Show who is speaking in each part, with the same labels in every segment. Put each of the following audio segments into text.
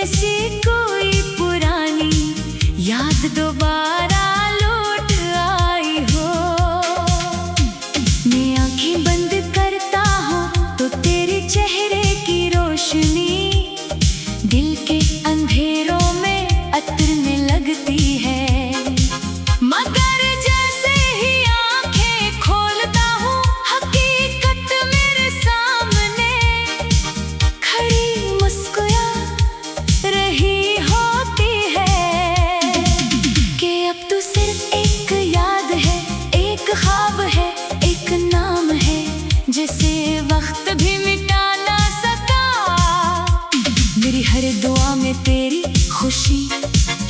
Speaker 1: जैसे कोई पुरानी याद दोबारा लौट आई हो। मैं आंखें बंद करता हूँ तो तेरे चेहरे की रोशनी दिल के अंधेरों में अतरने लगती है। मगर जैसे ही आंखें खोलता हूँ हकीकत मेरे सामने खड़ी मुस्कुरा रही होती है कि अब तो सिर्फ एक याद है, एक ख्वाब है, एक नाम है जिसे वक्त भी मिटा ना सका। मेरी हर दुआ में तेरी खुशी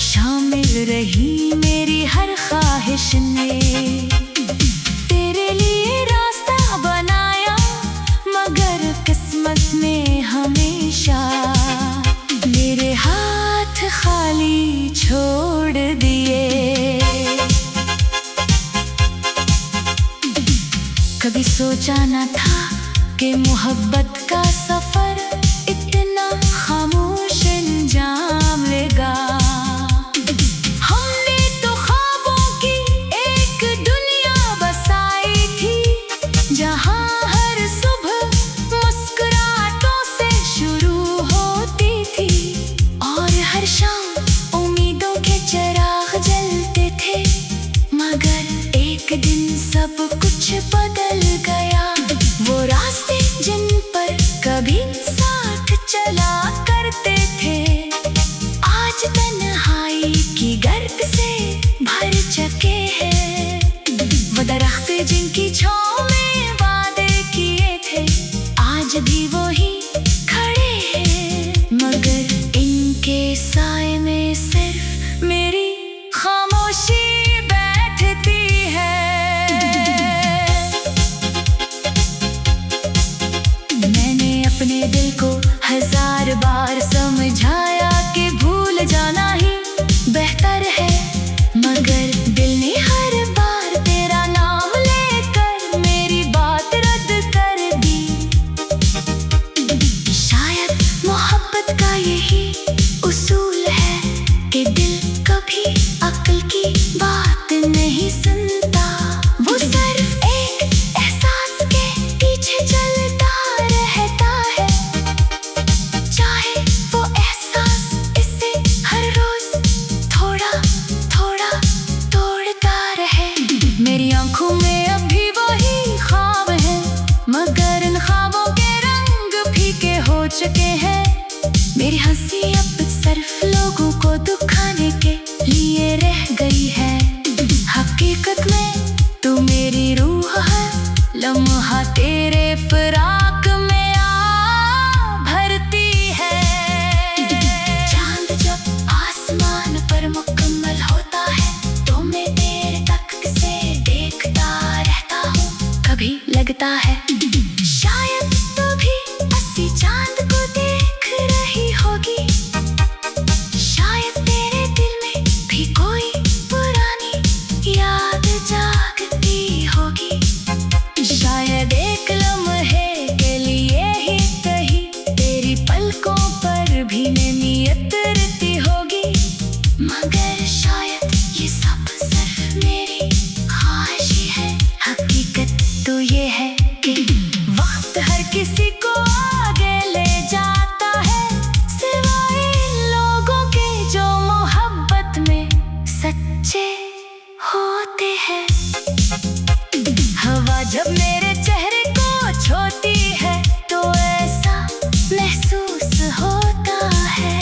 Speaker 1: शामिल रही, मेरी हर ख्वाहिश ने तेरे लिए रास्ता बनाया। मगर किस्मत में हमेशा मेरे हाथ खाली छोड़ दिए। कभी सोचा न था कि मोहब्बत का सफर इतना खामोश अंजाम लेगा। हमने तो ख्वाबों की एक दुनिया बसाई थी जहां हर सुबह मुस्कुराहटों से शुरू होती थी और हर शाम उम्मीदों के चिराग जलते थे। मगर एक दिन सब कुछ बदल गया। वो रास्ते जिन पर कभी साथ चला करते थे आज तन्हाई की गर्द से भर चुके हैं। वो दरख्त जिनकी छांव में वादे किए थे आज भी वही खड़े हैं। मगर इनके साए में सिर्फ मेरी खामोशी बैठती है। मैंने अपने दिल को हजार बार समझाया कि भूल जाना ही बेहतर है, मगर दिल ने हर बार तेरा नाम लेकर मेरी बात रद्द कर दी। शायद मोहब्बत का यही उसूल है कि दिल कभी अक्ल की बात नहीं सुनता। वो सिर्फ एक एहसास के पीछे चलता रहता है, चाहे वो एहसास इसे हर रोज थोड़ा थोड़ा तोड़ता रहे। मेरी आंखों में अभी वही ख्वाब है, मगर इन ख्वाबों के रंग फीके हो चुके हैं। मेरी हंसी अब सिर्फ लोगों को दुखाने के लिए रह गई है। हकीकत में तू मेरी रूह है, लम्हा तेरे फिराक में आ भरती है। चांद जब आसमान पर मुकम्मल होता है तो मैं तेरे तक से देखता रहता हूँ। कभी लगता है शायद तू भी अस्सी चांद को देख रही होगी। शायद तेरे दिल में भी कोई पुरानी याद जागती होगी। शायद एक लम्हे के लिए ही कहीं तेरी पलकों पर भी नियत रहती होगी। मगर शायद ये सब सिर्फ मेरी ख्वाहिश ही है। हकीकत तो ये है कि वक्त हर किसी को आगे ले जाता है, सिवाय लोगों के जो मोहब्बत में सच्चे होते हैं। हवा जब मेरे चेहरे को छूती है तो ऐसा महसूस होता है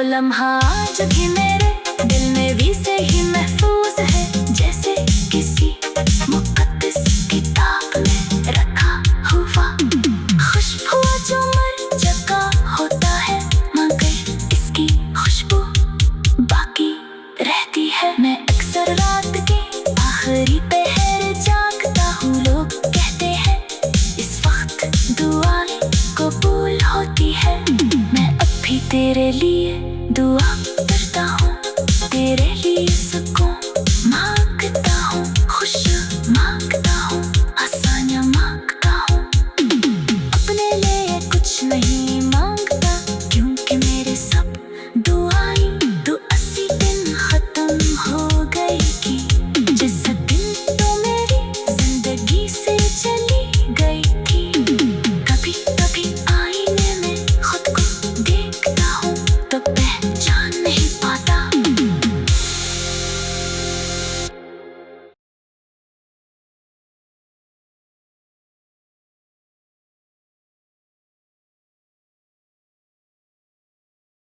Speaker 1: वो लम्हा आज भी मेरे दिल में भी से ही महफूज है, जैसे किसी मुकद्दस किताब में रखा हुआ खुशबू जो मर चुका होता है, मगर इसकी खुशबू बाकी रहती है। मैं अक्सर रात के आखिरी पहर जागता हूँ, लोग कहते हैं इस वक्त दुआएं कबूल होती है। मैं अब भी तेरे लिए दुआ करता हूँ, तेरे लिए सुकून